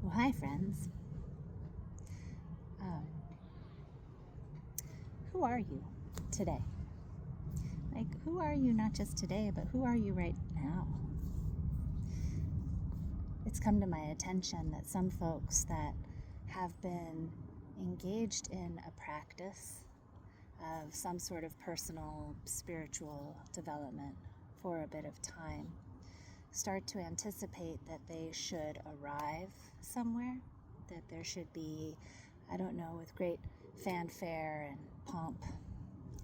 Well, hi, friends. Um, who are you today? Like, who are you not just today, but who are you right now? It's come to my attention that some folks that have been engaged in a practice of some sort of personal spiritual development for a bit of time start to anticipate that they should arrive somewhere, that there should be, I don't know, with great fanfare and pomp,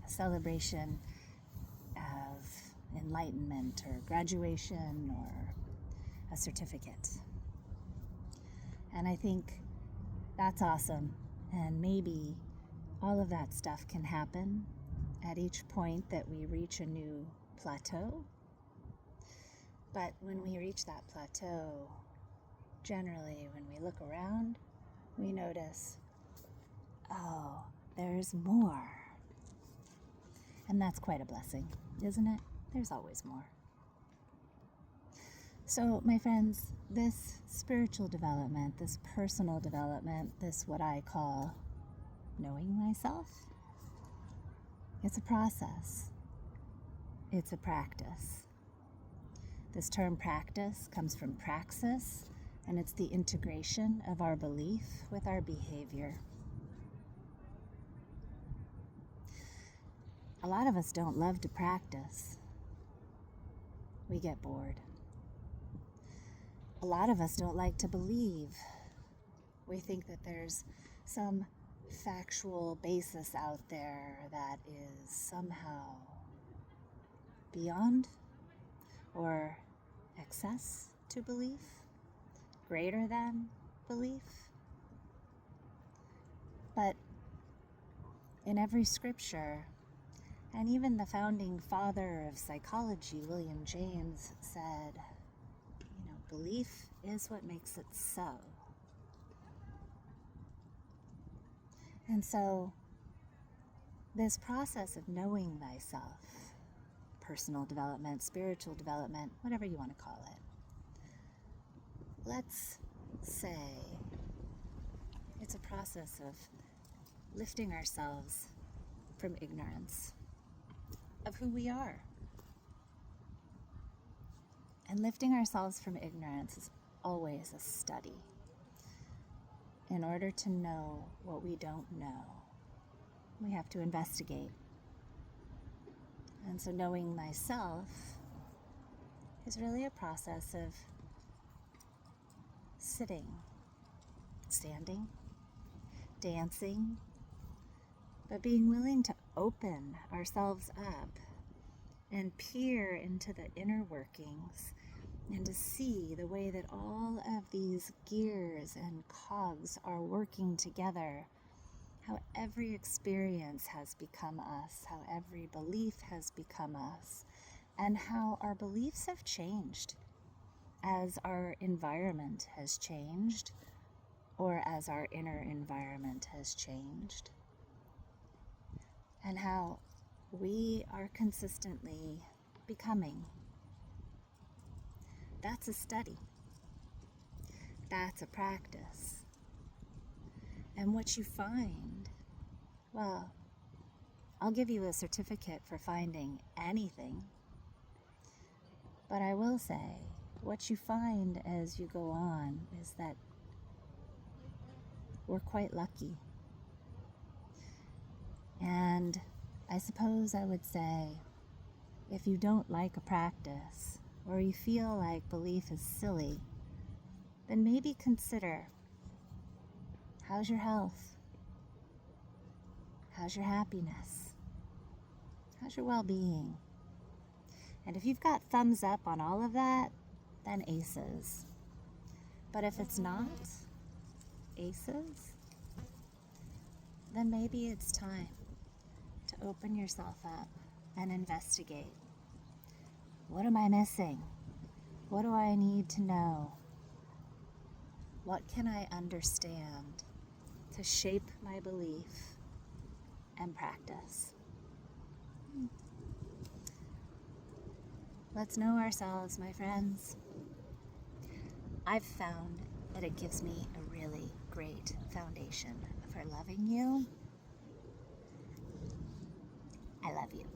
a celebration of enlightenment or graduation or a certificate. And I think that's awesome. And maybe all of that stuff can happen at each point that we reach a new plateau. But when we reach that plateau, generally when we look around, we notice, oh, there's more. And that's quite a blessing, isn't it? There's always more. So, my friends, this spiritual development, this personal development, this what I call knowing myself, it's a process. It's a practice. This term practice comes from praxis, and it's the integration of our belief with our behavior. A lot of us don't love to practice. We get bored. A lot of us don't like to believe. We think that there's some factual basis out there that is somehow beyond or excess to belief, greater than belief. But in every scripture, and even the founding father of psychology, William James, said, belief is what makes it so. And so, this process of knowing thyself, personal development, spiritual development, whatever you want to call it, let's say it's a process of lifting ourselves from ignorance of who we are. And lifting ourselves from ignorance is always a study. In order to know what we don't know, we have to investigate. And so knowing thyself is really a process of sitting, standing, dancing, but being willing to open ourselves up and peer into the inner workings and to see the way that all of these gears and cogs are working together, how every experience has become us, how every belief has become us, and how our beliefs have changed as our environment has changed or as our inner environment has changed, and how we are consistently becoming. That's a study. That's a practice. And what you find, well, I'll give you a certificate for finding anything, but I will say, what you find as you go on is that we're quite lucky. And I suppose I would say, if you don't like a practice, or you feel like belief is silly, then maybe consider, how's your health? How's your happiness? How's your well-being? And if you've got thumbs up on all of that, then aces. But if it's not aces, then maybe it's time to open yourself up and investigate. What am I missing? What do I need to know? What can I understand to shape my belief and practice? Let's know ourselves, my friends. I've found that it gives me a really great foundation for loving you. I love you.